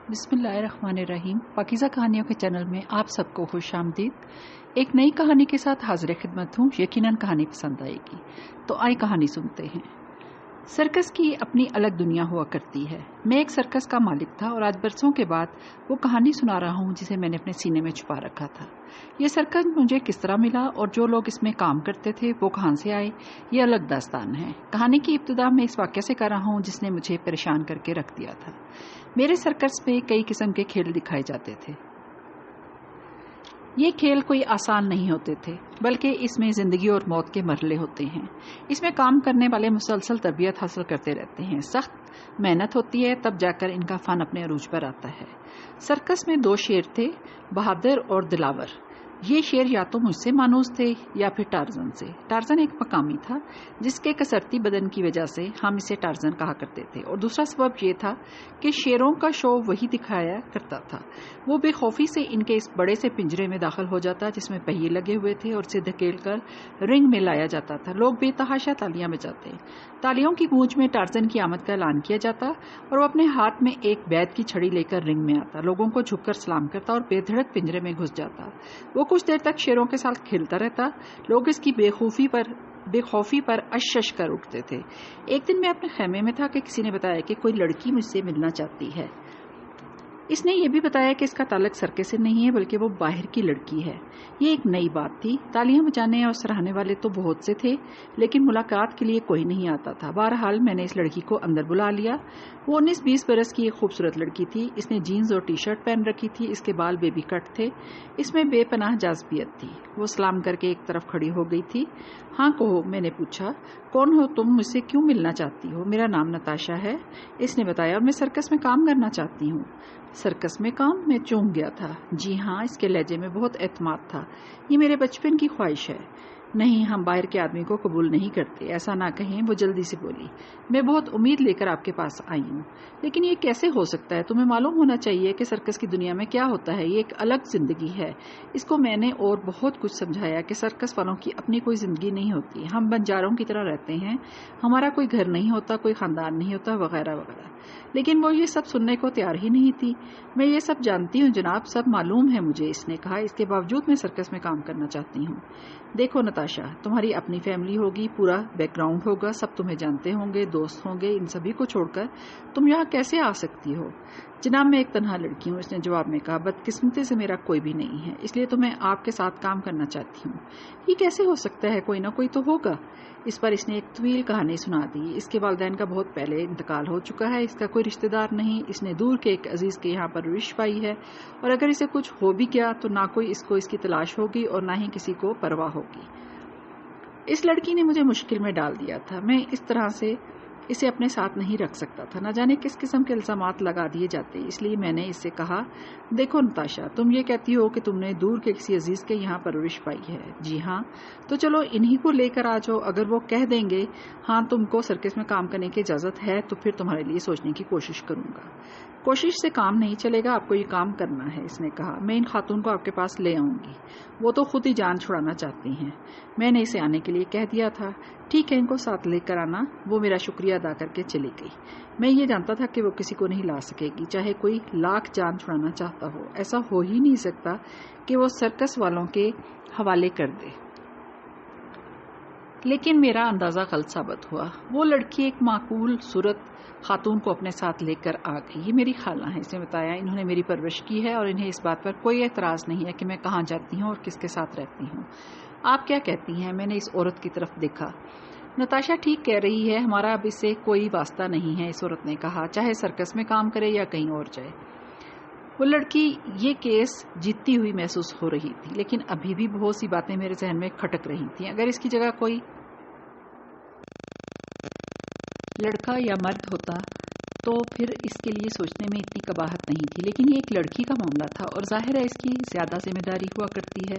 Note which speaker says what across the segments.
Speaker 1: بسم اللہ الرحمن الرحیم۔ پاکیزہ کہانیوں کے چینل میں آپ سب کو خوش آمدید۔ ایک نئی کہانی کے ساتھ حاضر خدمت ہوں۔ یقیناً کہانی پسند آئے گی، تو آئے کہانی سنتے ہیں۔ سرکس کی اپنی الگ دنیا ہوا کرتی ہے۔ میں ایک سرکس کا مالک تھا اور آج برسوں کے بعد وہ کہانی سنا رہا ہوں جسے میں نے اپنے سینے میں چھپا رکھا تھا۔ یہ سرکس مجھے کس طرح ملا اور جو لوگ اس میں کام کرتے تھے وہ کہاں سے آئے، یہ الگ داستان ہے۔ کہانی کی ابتدا میں اس واقعے سے کر رہا ہوں جس نے مجھے پریشان کر کے رکھ دیا تھا۔ میرے سرکس میں کئی قسم کے کھیل دکھائے جاتے تھے۔ یہ کھیل کوئی آسان نہیں ہوتے تھے، بلکہ اس میں زندگی اور موت کے مرحلے ہوتے ہیں۔ اس میں کام کرنے والے مسلسل تربیت حاصل کرتے رہتے ہیں۔ سخت محنت ہوتی ہے، تب جا کر ان کا فن اپنے عروج پر آتا ہے۔ سرکس میں دو شیر تھے، بہادر اور دلاور۔ یہ شیر یا تو مجھ سے مانوس تھے یا پھر ٹارزن سے۔ ٹارزن ایک مقامی تھا جس کے کسرتی بدن کی وجہ سے ہم اسے ٹارزن کہا کرتے تھے، اور دوسرا سبب یہ تھا کہ شیروں کا شو وہی دکھایا کرتا تھا۔ وہ بے خوفی سے ان کے اس بڑے سے پنجرے میں داخل ہو جاتا جس میں پہیے لگے ہوئے تھے اور اسے دھکیل کر رنگ میں لایا جاتا تھا۔ لوگ بے تحاشا تالیاں بجاتے۔ تالیوں کی گونج میں ٹارزن کی آمد کا اعلان کیا جاتا اور وہ اپنے ہاتھ میں ایک بیت کی چھڑی لے کر رنگ میں آتا، لوگوں کو جھک کر سلام کرتا اور بے دھڑک پنجرے میں گھس جاتا۔ وہ کچھ دیر تک شیروں کے ساتھ کھیلتا رہتا۔ لوگ اس کی بے خوفی پر اشش کر اٹھتے تھے۔ ایک دن میں اپنے خیمے میں تھا کہ کسی نے بتایا کہ کوئی لڑکی مجھ سے ملنا چاہتی ہے۔ اس نے یہ بھی بتایا کہ اس کا تعلق سرکس سے نہیں ہے بلکہ وہ باہر کی لڑکی ہے۔ یہ ایک نئی بات تھی۔ تالیاں بجانے اور سراہنے والے تو بہت سے تھے، لیکن ملاقات کے لیے کوئی نہیں آتا تھا۔ بہرحال میں نے اس لڑکی کو اندر بلا لیا۔ وہ 19-20 برس کی ایک خوبصورت لڑکی تھی۔ اس نے جینز اور ٹی شرٹ پہن رکھی تھی۔ اس کے بال بیبی کٹ تھے۔ اس میں بے پناہ جاذبیت تھی۔ وہ سلام کر کے ایک طرف کھڑی ہو گئی تھی۔ ہاں کہو، میں نے پوچھا۔ کون ہو تم؟ مجھ سے کیوں ملنا چاہتی ہو؟ میرا نام نتاشا ہے، اس نے بتایا، اور میں سرکس میں کام کرنا چاہتی ہوں۔ سرکس میں کام؟ میں چونک گیا تھا۔ جی ہاں، اس کے لہجے میں بہت اعتماد تھا۔ یہ میرے بچپن کی خواہش ہے۔ نہیں، ہم باہر کے آدمی کو قبول نہیں کرتے، ایسا نہ کہیں، وہ جلدی سے بولی۔ میں بہت امید لے کر آپ کے پاس آئی ہوں، لیکن یہ کیسے ہو سکتا ہے؟ تمہیں معلوم ہونا چاہیے کہ سرکس کی دنیا میں کیا ہوتا ہے۔ یہ ایک الگ زندگی ہے۔ اس کو میں نے اور بہت کچھ سمجھایا کہ سرکس والوں کی اپنی کوئی زندگی نہیں ہوتی۔ ہم بنجاروں کی طرح رہتے ہیں، ہمارا کوئی گھر نہیں ہوتا، کوئی خاندان نہیں ہوتا، وغیرہ وغیرہ۔ لیکن وہ یہ سب سننے کو تیار ہی نہیں تھی۔ میں یہ سب جانتی ہوں جناب، سب معلوم ہے مجھے، اس نے کہا۔ اس کے باوجود میں سرکس میں کام کرنا چاہتی ہوں۔ دیکھو نتاشا، تمہاری اپنی فیملی ہوگی، پورا بیک گراؤنڈ ہوگا، سب تمہیں جانتے ہوں گے، دوست ہوں گے، ان سبھی کو چھوڑ کر تم یہاں کیسے آ سکتی ہو؟ جناب، میں ایک تنہا لڑکی ہوں، اس نے جواب میں کہا۔ بدقسمتی سے میرا کوئی بھی نہیں ہے، اس لیے تو میں آپ کے ساتھ کام کرنا چاہتی ہوں۔ یہ کیسے ہو سکتا ہے؟ کوئی نہ کوئی تو ہوگا۔ اس پر اس نے ایک طویل کہانی سنا دی۔ اس کے والدین کا بہت پہلے انتقال ہو چکا ہے، اس کا کوئی رشتہ دار نہیں، اس نے دور کے ایک عزیز کے یہاں پرورش پائی ہے، اور اگر اسے کچھ ہو بھی گیا تو نہ کوئی اس کو اس کی تلاش ہوگی اور نہ ہی کسی کو پرواہ ہوگی۔ اس لڑکی نے مجھے مشکل میں ڈال دیا تھا۔ میں اس طرح سے اسے اپنے ساتھ نہیں رکھ سکتا تھا، نہ جانے کس قسم کے الزامات لگا دیے جاتے۔ اس لیے میں نے اس سے کہا، دیکھو نتاشا، تم یہ کہتی ہو کہ تم نے دور کے کسی عزیز کے یہاں پرورش پائی ہے۔ جی ہاں، تو چلو انہی کو لے کر آ جاؤ۔ اگر وہ کہہ دیں گے ہاں تم کو سرکس میں کام کرنے کی اجازت ہے تو پھر تمہارے لیے سوچنے کی کوشش کروں گا۔ کوشش سے کام نہیں چلے گا، آپ کو یہ کام کرنا ہے، اس نے کہا۔ میں ان خاتون کو آپ کے پاس لے آؤں گی، وہ تو خود ہی جان چھڑانا چاہتی ہیں۔ میں نے اسے آنے کے لیے کہہ دیا تھا۔ ٹھیک ہے، ان کو ساتھ لے کر آنا۔ وہ میرا شکریہ ادا کر کے چلی گئی۔ میں یہ جانتا تھا کہ وہ کسی کو نہیں لا سکے گی، چاہے کوئی لاکھ جان چھڑانا چاہتا ہو۔ ایسا ہو ہی نہیں سکتا کہ وہ سرکس والوں کے حوالے کر دے۔ لیکن میرا اندازہ غلط ثابت ہوا۔ وہ لڑکی ایک معقول صورت خاتون کو اپنے ساتھ لے کر آ گئی۔ یہ میری خالہ ہیں، اس نے بتایا۔ انہوں نے میری پرورش کی ہے اور انہیں اس بات پر کوئی اعتراض نہیں ہے کہ میں کہاں جاتی ہوں اور کس کے ساتھ رہتی ہوں۔ آپ کیا کہتی ہیں؟ میں نے اس عورت کی طرف دیکھا۔ نتاشا ٹھیک کہہ رہی ہے، ہمارا اب اس سے کوئی واسطہ نہیں ہے، اس عورت نے کہا، چاہے سرکس میں کام کرے یا کہیں اور جائے۔ وہ لڑکی یہ کیس جیتتی ہوئی محسوس ہو رہی تھی، لیکن ابھی بھی بہت سی باتیں میرے ذہن میں کھٹک رہی تھیں۔ اگر اس کی جگہ کوئی لڑکا یا مرد ہوتا تو پھر اس کے لیے سوچنے میں اتنی قباحت نہیں تھی، لیکن یہ ایک لڑکی کا معاملہ تھا اور ظاہر ہے اس کی زیادہ ذمہ داری ہوا کرتی ہے۔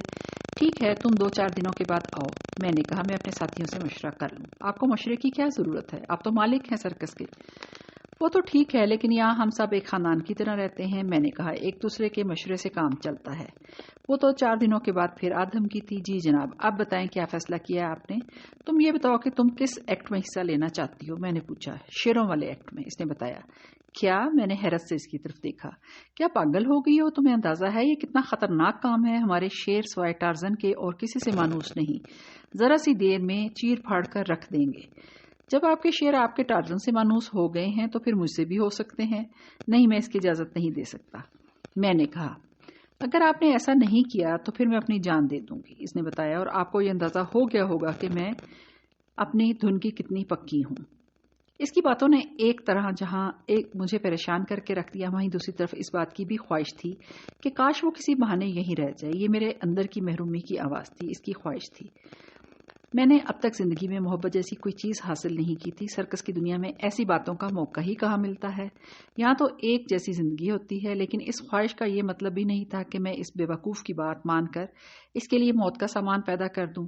Speaker 1: ٹھیک ہے، تم 2-4 دنوں کے بعد آؤ، میں نے کہا۔ میں اپنے ساتھیوں سے مشورہ کر لوں۔ آپ کو مشورے کی کیا ضرورت ہے؟ آپ تو مالک ہیں سرکس کے۔ وہ تو ٹھیک ہے، لیکن یہاں ہم سب ایک خاندان کی طرح رہتے ہیں، میں نے کہا۔ ایک دوسرے کے مشورے سے کام چلتا ہے۔ وہ تو 4 دنوں کے بعد پھر آدھم کی تھی۔ جی جناب، اب بتائیں کیا فیصلہ کیا ہے آپ نے؟ تم یہ بتاؤ کہ تم کس ایکٹ میں حصہ لینا چاہتی ہو، میں نے پوچھا۔ شیروں والے ایکٹ میں، اس نے بتایا۔ کیا؟ میں نے حیرت سے اس کی طرف دیکھا۔ کیا پاگل ہو گئی ہو؟ تمہیں اندازہ ہے یہ کتنا خطرناک کام ہے؟ ہمارے شیر سوائے ٹارزن کے اور کسی سے مانوس نہیں، ذرا سی دیر میں چیر پھاڑ کر رکھ دیں گے۔ جب آپ کے شیر آپ کے ٹارزن سے مانوس ہو گئے ہیں تو پھر مجھ سے بھی ہو سکتے ہیں۔ نہیں، میں اس کی اجازت نہیں دے سکتا، میں نے کہا۔ اگر آپ نے ایسا نہیں کیا تو پھر میں اپنی جان دے دوں گی، اس نے بتایا، اور آپ کو یہ اندازہ ہو گیا ہوگا کہ میں اپنی دھن کی کتنی پکی ہوں۔ اس کی باتوں نے ایک طرح جہاں ایک مجھے پریشان کر کے رکھ دیا، وہیں دوسری طرف اس بات کی بھی خواہش تھی کہ کاش وہ کسی بہانے یہیں رہ جائے۔ یہ میرے اندر کی محرومی کی آواز تھی، اس کی خواہش تھی۔ میں نے اب تک زندگی میں محبت جیسی کوئی چیز حاصل نہیں کی تھی۔ سرکس کی دنیا میں ایسی باتوں کا موقع ہی کہاں ملتا ہے؟ یہاں تو ایک جیسی زندگی ہوتی ہے، لیکن اس خواہش کا یہ مطلب بھی نہیں تھا کہ میں اس بے وقوف کی بات مان کر اس کے لیے موت کا سامان پیدا کر دوں۔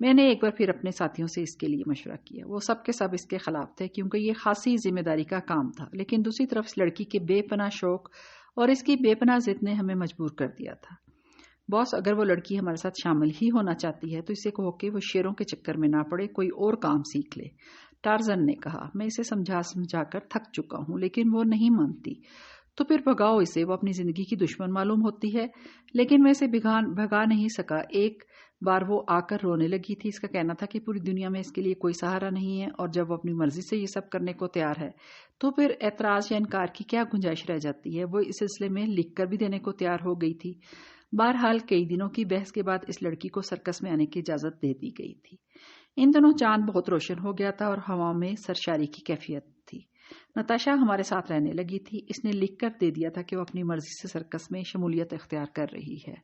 Speaker 1: میں نے ایک بار پھر اپنے ساتھیوں سے اس کے لیے مشورہ کیا۔ وہ سب کے سب اس کے خلاف تھے کیونکہ یہ خاصی ذمہ داری کا کام تھا، لیکن دوسری طرف اس لڑکی کے بے پناہ شوق اور اس کی بے پناہ ضد نے ہمیں مجبور کر دیا تھا۔ باس، اگر وہ لڑکی ہمارے ساتھ شامل ہی ہونا چاہتی ہے تو اسے کہو کہ وہ شیروں کے چکر میں نہ پڑے، کوئی اور کام سیکھ لے، ٹارزن نے کہا۔ میں اسے سمجھا کر تھک چکا ہوں، لیکن وہ نہیں مانتی۔ تو پھر بھگاؤ اسے، وہ اپنی زندگی کی دشمن معلوم ہوتی ہے۔ لیکن میں اسے بھگا نہیں سکا۔ ایک بار وہ آ کر رونے لگی تھی۔ اس کا کہنا تھا کہ پوری دنیا میں اس کے لیے کوئی سہارا نہیں ہے، اور جب وہ اپنی مرضی سے یہ سب کرنے کو تیار ہے تو پھر اعتراض یا انکار کی کیا گنجائش رہ جاتی ہے؟ وہ اس سلسلے میں لکھ کر بھی دینے کو تیار ہو گئی تھی۔ بہرحال کئی دنوں کی بحث کے بعد اس لڑکی کو سرکس میں آنے کی اجازت دے دی گئی تھی۔ ان دنوں چاند بہت روشن ہو گیا تھا اور ہوا میں سرشاری کی کیفیت تھی۔ نتاشا ہمارے ساتھ رہنے لگی تھی۔ اس نے لکھ کر دے دیا تھا کہ وہ اپنی مرضی سے سرکس میں شمولیت اختیار کر رہی ہے۔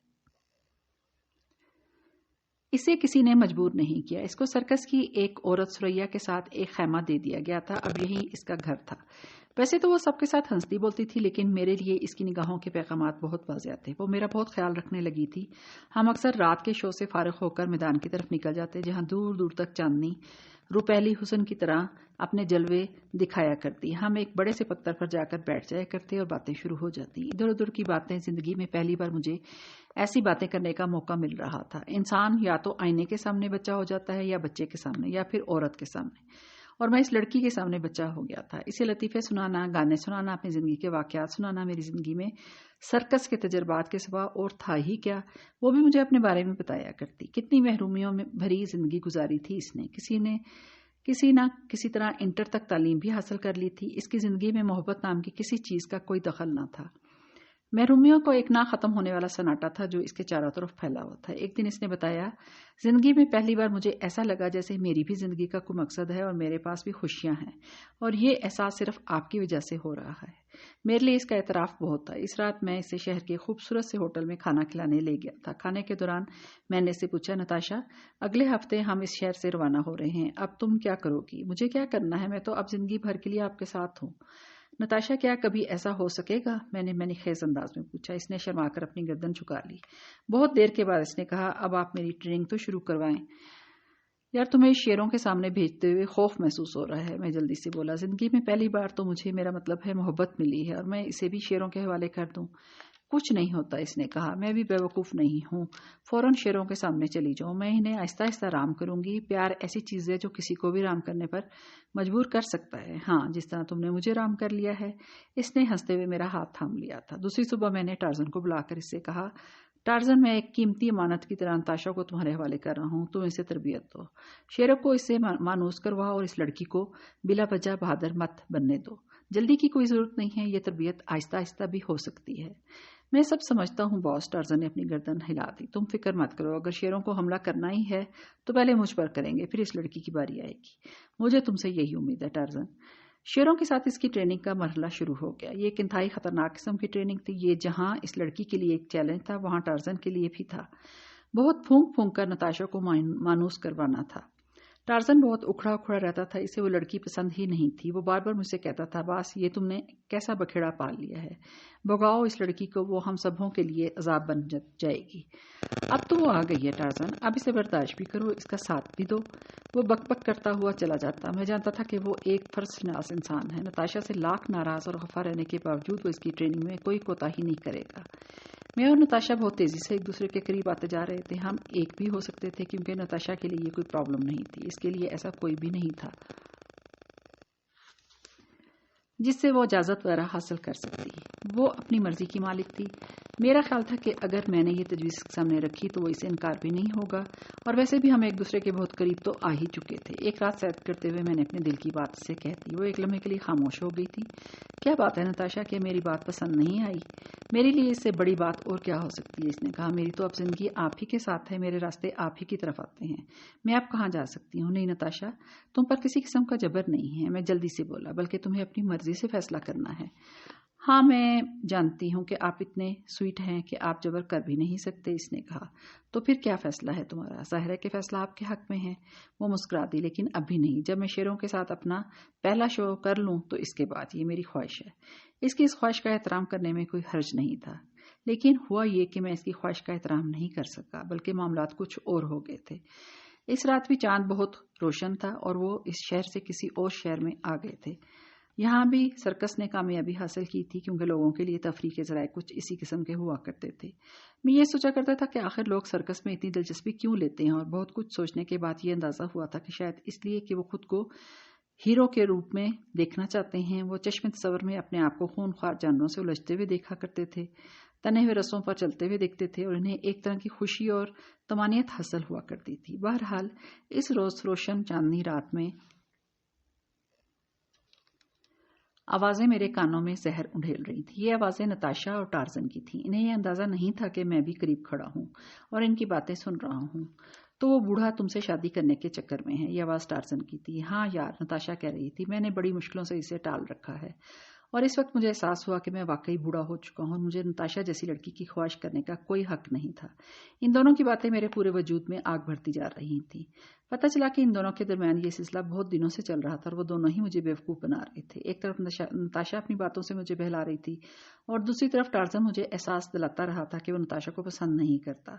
Speaker 1: اسے کسی نے مجبور نہیں کیا۔ اس کو سرکس کی ایک عورت سریا کے ساتھ ایک خیمہ دے دیا گیا تھا۔ اب یہی اس کا گھر تھا۔ ویسے تو وہ سب کے ساتھ ہنستی بولتی تھی، لیکن میرے لیے اس کی نگاہوں کے پیغامات بہت واضح تھے۔ وہ میرا بہت خیال رکھنے لگی تھی۔ ہم اکثر رات کے شو سے فارغ ہو کر میدان کی طرف نکل جاتے، جہاں دور دور تک چاندنی روپیلی حسن کی طرح اپنے جلوے دکھایا کرتی۔ ہم ایک بڑے سے پتھر پر جا کر بیٹھ جایا کرتے اور باتیں شروع ہو جاتی۔ ادھر ادھر کی باتیں۔ زندگی میں پہلی بار مجھے ایسی باتیں کرنے کا موقع مل رہا تھا۔ انسان یا تو آئینے کے سامنے بچہ ہو جاتا ہے، یا بچے کے سامنے، یا پھر عورت کے سامنے، اور میں اس لڑکی کے سامنے بچہ ہو گیا تھا۔ اسے لطیفے سنانا، گانے سنانا، اپنی زندگی کے واقعات سنانا میری زندگی میں سرکس کے تجربات کے سوا اور تھا ہی کیا۔ وہ بھی مجھے اپنے بارے میں بتایا کرتی۔ کتنی محرومیوں میں بھری زندگی گزاری تھی اس نے۔ کسی نہ کسی طرح انٹر تک تعلیم بھی حاصل کر لی تھی۔ اس کی زندگی میں محبت نام کی کسی چیز کا کوئی دخل نہ تھا۔ محرومیوں کو ایک نہ ختم ہونے والا سناٹا تھا جو اس کے چاروں طرف پھیلا ہوا تھا۔ ایک دن اس نے بتایا، زندگی میں پہلی بار مجھے ایسا لگا جیسے میری بھی زندگی کا کوئی مقصد ہے اور میرے پاس بھی خوشیاں ہیں، اور یہ احساس صرف آپ کی وجہ سے ہو رہا ہے۔ میرے لیے اس کا اعتراف بہت تھا۔ اس رات میں اسے شہر کے خوبصورت سے ہوٹل میں کھانا کھلانے لے گیا تھا۔ کھانے کے دوران میں نے اسے پوچھا، نتاشا، اگلے ہفتے ہم اس شہر سے روانہ ہو رہے ہیں، اب تم کیا کرو گی؟ مجھے کیا کرنا ہے، میں تو اب زندگی بھر کے لیے آپ کے ساتھ ہوں۔ نتاشا، کیا کبھی ایسا ہو سکے گا؟ میں نے خیز انداز میں پوچھا۔ اس نے شرما کر اپنی گردن جھکا لی۔ بہت دیر کے بعد اس نے کہا، اب آپ میری ٹریننگ تو شروع کروائیں۔ یار، تمہیں شیروں کے سامنے بھیجتے ہوئے خوف محسوس ہو رہا ہے، میں جلدی سے بولا۔ زندگی میں پہلی بار تو مجھے میرا مطلب ہے محبت ملی ہے، اور میں اسے بھی شیروں کے حوالے کر دوں؟ کچھ نہیں ہوتا، اس نے کہا۔ میں بھی بیوقوف نہیں ہوں۔ فوراً شیروں کے سامنے چلی جاؤں، میں انہیں آہستہ آہستہ رام کروں گی۔ پیار ایسی چیز ہے جو کسی کو بھی رام کرنے پر مجبور کر سکتا ہے، ہاں، جس طرح تم نے مجھے رام کر لیا ہے۔ اس نے ہنستے ہوئے میرا ہاتھ تھام لیا تھا۔ دوسری صبح میں نے ٹارزن کو بلا کر اس سے کہا، ٹارزن، میں ایک قیمتی امانت کی طرح نتاشا کو تمہارے حوالے کر رہا ہوں، تم اسے تربیت دو، شیروں کو اس سے مانوس کرواؤ، اور اس لڑکی کو بلا وجہ بہادر مت بننے دو۔ جلدی کی کوئی ضرورت نہیں ہے، یہ تربیت آہستہ آہستہ بھی ہو سکتی ہے۔ میں سب سمجھتا ہوں باس، ٹارزن نے اپنی گردن ہلا دی۔ تم فکر مت کرو، اگر شیروں کو حملہ کرنا ہی ہے تو پہلے مجھ پر کریں گے، پھر اس لڑکی کی باری آئے گی۔ مجھے تم سے یہی امید ہے ٹارزن۔ شیروں کے ساتھ اس کی ٹریننگ کا مرحلہ شروع ہو گیا۔ یہ ایک انتہائی خطرناک قسم کی ٹریننگ تھی۔ یہ جہاں اس لڑکی کے لیے ایک چیلنج تھا، وہاں ٹارزن کے لیے بھی تھا۔ بہت پھونک پھونک کر نتاشا کو مانوس کروانا تھا۔ ٹارزن بہت اکھڑا اکھڑا رہتا تھا، اسے وہ لڑکی پسند ہی نہیں تھی۔ وہ بار بار مجھ سے کہتا تھا، باس، یہ تم نے کیسا بکھیڑا پال لیا ہے، بھگاؤ اس لڑکی کو، وہ ہم سبوں کے لیے عذاب بن جائے گی۔ اب تو وہ آ گئی ہے ٹارزن، اب اسے برداشت بھی کرو، اس کا ساتھ بھی دو۔ وہ بک بک کرتا ہوا چلا جاتا۔ میں جانتا تھا کہ وہ ایک فرض شناس انسان ہے۔ نتاشا سے لاکھ ناراض اور خفا رہنے کے باوجود وہ اس کی ٹریننگ میں کوئی کوتاہی نہیں کرے گا۔ میں اور نتاشا بہت تیزی سے ایک دوسرے کے قریب آتے جا رہے تھے۔ ہم ایک بھی ہو سکتے تھے کیونکہ نتاشا کے لیے یہ کوئی پرابلم نہیں تھی، اس کے لیے ایسا کوئی بھی نہیں تھا۔ جس سے وہ اجازت وغیرہ حاصل کر سکتی. وہ اپنی مرضی کی مالک تھی. میرا خیال تھا کہ اگر میں نے یہ تجویز اس کے سامنے رکھی تو وہ اسے انکار بھی نہیں ہوگا، اور ویسے بھی ہم ایک دوسرے کے بہت قریب تو آ ہی چکے تھے. ایک رات سیر کرتے ہوئے میں نے اپنے دل کی بات سے کہہ دی. وہ ایک لمحے کے لیے خاموش ہو گئی تھی. کیا بات ہے نتاشا، کہ میری بات پسند نہیں آئی؟ میرے لیے اس سے بڑی بات اور کیا ہو سکتی ہے؟ اس نے کہا. میری تو اب زندگی آپ ہی کے ساتھ ہے، میرے راستے آپ ہی کی طرف آتے ہیں، میں اب کہاں جا سکتی ہوں؟ نہیں نتاشا، تم پر کسی قسم کا جبر نہیں ہے، میں جلدی سے بولا، بلکہ تمہیں اپنی مرضی سے فیصلہ کرنا ہے. ہاں میں جانتی ہوں کہ آپ اتنے سویٹ ہیں کہ آپ جبر کر بھی نہیں سکتے. اس نے کہا. تو پھر کیا فیصلہ ہے تمہارا؟ ظاہر ہے کہ فیصلہ آپ کے حق میں ہے. وہ مسکرا دی. لیکن اب بھی نہیں. جب میں شیروں کے ساتھ اپنا پہلا شو کر لوں تو اس کے بعد. یہ میری خواہش ہے. اس کی اس خواہش کا احترام کرنے میں کوئی حرج نہیں تھا، لیکن ہوا یہ کہ میں اس کی خواہش کا احترام نہیں کر سکا، بلکہ معاملات کچھ اور ہو گئے تھے. اس رات بھی چاند بہت روشن تھا اور وہ اس شہر سے کسی اور شہر میں آ گئے تھے. یہاں بھی سرکس نے کامیابی حاصل کی تھی، کیونکہ لوگوں کے لیے تفریح کے ذرائع کچھ اسی قسم کے ہوا کرتے تھے. میں یہ سوچا کرتا تھا کہ آخر لوگ سرکس میں اتنی دلچسپی کیوں لیتے ہیں، اور بہت کچھ سوچنے کے بعد یہ اندازہ ہوا تھا کہ شاید اس لیے کہ وہ خود کو ہیرو کے روپ میں دیکھنا چاہتے ہیں. وہ چشم تصور میں اپنے آپ کو خونخوار جانوروں سے الجھتے ہوئے دیکھا کرتے تھے، تنے ہوئے رسوں پر چلتے ہوئے دیکھتے تھے، اور انہیں ایک طرح کی خوشی اور طمانینت حاصل ہوا کرتی تھی. بہرحال اس روز روشن چاندنی رات میں آوازیں میرے کانوں میں زہر انڈھیل رہی تھی. یہ آوازیں نتاشا اور ٹارزن کی تھیں. انہیں یہ اندازہ نہیں تھا کہ میں بھی قریب کھڑا ہوں اور ان کی باتیں سن رہا ہوں. تو وہ بوڑھا تم سے شادی کرنے کے چکر میں ہے. یہ آواز ٹارزن کی تھی. ہاں یار، نتاشا کہہ رہی تھی، میں نے بڑی مشکلوں سے اسے ٹال رکھا ہے، اور اس وقت مجھے احساس ہوا کہ میں واقعی بوڑھا ہو چکا ہوں اور مجھے نتاشا جیسی لڑکی کی خواہش کرنے کا کوئی حق نہیں تھا. ان دونوں کی باتیں میرے پورے وجود میں آگ بھرتی جا رہی تھیں. پتہ چلا کہ ان دونوں کے درمیان یہ سلسلہ بہت دنوں سے چل رہا تھا، اور وہ دونوں ہی مجھے بیوقوف بنا رہے تھے. ایک طرف نتاشا اپنی باتوں سے مجھے بہلا رہی تھی، اور دوسری طرف ٹارزن مجھے احساس دلاتا رہا تھا کہ وہ نتاشا کو پسند نہیں کرتا.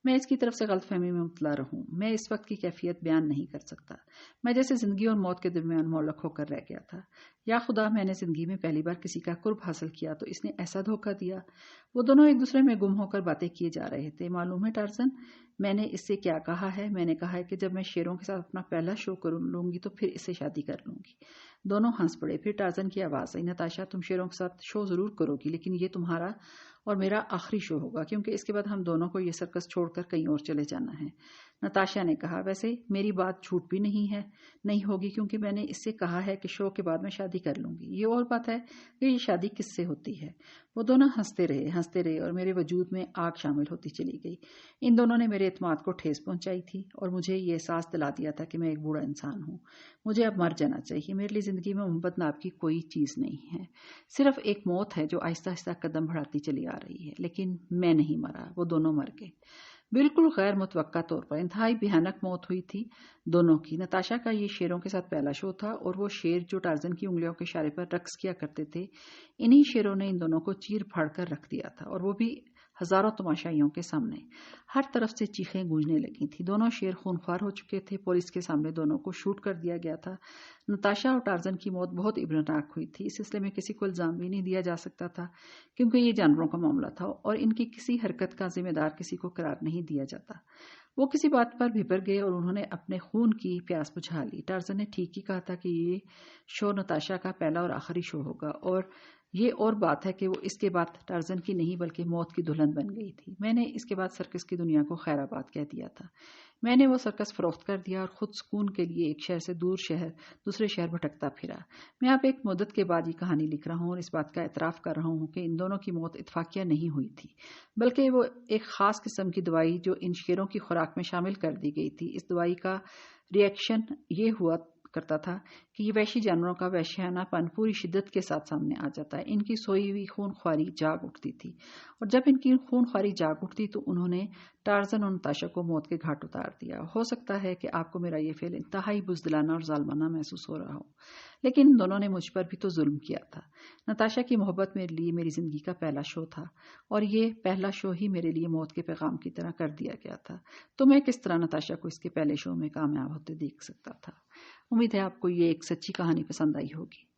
Speaker 1: میں اس کی طرف سے غلط فہمی میں مبتلا رہوں. میں اس وقت کی کیفیت بیان نہیں کر سکتا. میں جیسے زندگی اور موت کے درمیان معلق ہو کر رہ گیا تھا. یا خدا، میں نے زندگی میں پہلی بار کسی کا قرب حاصل کیا تو اس نے ایسا دھوکہ دیا. وہ دونوں ایک دوسرے میں گم ہو کر باتیں کیے جا رہے تھے. معلوم ہے ٹارزن، میں نے اس سے کیا کہا ہے؟ میں نے کہا ہے کہ جب میں شیروں کے ساتھ اپنا پہلا شو کر لوں گی تو پھر اس سے شادی کر لوں گی. دونوں ہنس پڑے. پھر ٹارزن کی آواز آئی. نتاشا، تم شیروں کے ساتھ شو ضرور کرو گی، لیکن یہ تمہارا اور میرا آخری شو ہوگا، کیونکہ اس کے بعد ہم دونوں کو یہ سرکس چھوڑ کر کہیں اور چلے جانا ہے. نتاشا نے کہا. ویسے میری بات جھوٹ بھی نہیں ہوگی، کیونکہ میں نے اس سے کہا ہے کہ شو کے بعد میں شادی کر لوں گی. یہ اور بات ہے کہ یہ شادی کس سے ہوتی ہے. وہ دونوں ہنستے رہے اور میرے وجود میں آگ شامل ہوتی چلی گئی. ان دونوں نے میرے اعتماد کو ٹھیس پہنچائی تھی اور مجھے یہ احساس دلا دیا تھا کہ میں ایک بوڑھا انسان ہوں. مجھے اب مر جانا چاہیے. میرے لیے زندگی میں محبت نام کی کوئی چیز نہیں ہے، صرف ایک موت ہے جو آہستہ آہستہ قدم بڑھاتی چلی آ رہی ہے. لیکن میں نہیں مرا. وہ دونوں مر گئے. بالکل غیر متوقع طور پر انتہائی بھیانک موت ہوئی تھی دونوں کی. نتاشا کا یہ شیروں کے ساتھ پہلا شو تھا، اور وہ شیر جو ٹارزن کی انگلیوں کے اشارے پر رقص کیا کرتے تھے، انہی شیروں نے ان دونوں کو چیر پھاڑ کر رکھ دیا تھا، اور وہ بھی ہزاروں تماشائیوں کے سامنے. ہر طرف سے چیخیں گونجنے لگی تھیں. دونوں شیر خونخوار ہو چکے تھے. پولیس کے سامنے دونوں کو شوٹ کر دیا گیا تھا. نتاشا اور ٹارزن کی موت بہت عبرتناک ہوئی تھی. اس سلسلے میں کسی کو الزام بھی نہیں دیا جا سکتا تھا، کیونکہ یہ جانوروں کا معاملہ تھا اور ان کی کسی حرکت کا ذمہ دار کسی کو قرار نہیں دیا جاتا. وہ کسی بات پر بھپر گئے اور انہوں نے اپنے خون کی پیاس بجھا لی. ٹارزن نے ٹھیک ہی کہا تھا کہ یہ شو نتاشا کا پہلا اور آخری شو ہوگا، اور یہ اور بات ہے کہ وہ اس کے بعد ٹارزن کی نہیں بلکہ موت کی دلہن بن گئی تھی. میں نے اس کے بعد سرکس کی دنیا کو خیر آباد کہہ دیا تھا. میں نے وہ سرکس فروخت کر دیا اور خود سکون کے لیے ایک شہر سے دوسرے شہر بھٹکتا پھرا. میں اب ایک مدت کے بعد یہ کہانی لکھ رہا ہوں اور اس بات کا اعتراف کر رہا ہوں کہ ان دونوں کی موت اتفاقیہ نہیں ہوئی تھی، بلکہ وہ ایک خاص قسم کی دوائی جو ان شیروں کی خوراک میں شامل کر دی گئی تھی، اس دوائی کا ری ایکشن یہ ہوا کرتا تھا کہ یہ وحشی جانوروں کا وحشیانہ پن پوری شدت کے ساتھ سامنے آ جاتا ہے. ان کی سوئی ہوئی خون خواری جاگ اٹھتی تھی، اور جب ان کی خون خواری جاگ اٹھتی تو انہوں نے ٹارزن اور نتاشا کو موت کے گھاٹ اتار دیا. ہو سکتا ہے کہ آپ کو میرا یہ فعل انتہائی بزدلانہ اور ظالمانہ محسوس ہو رہا ہو، لیکن ان دونوں نے مجھ پر بھی تو ظلم کیا تھا. نتاشا کی محبت میرے لیے میری زندگی کا پہلا شو تھا، اور یہ پہلا شو ہی میرے لیے موت کے پیغام کی طرح کر دیا گیا تھا. تو میں کس طرح نتاشا کو اس کے پہلے شو میں کامیاب ہوتے دیکھ سکتا تھا؟ امید ہے آپ کو یہ ایک سچی کہانی پسند آئی ہوگی.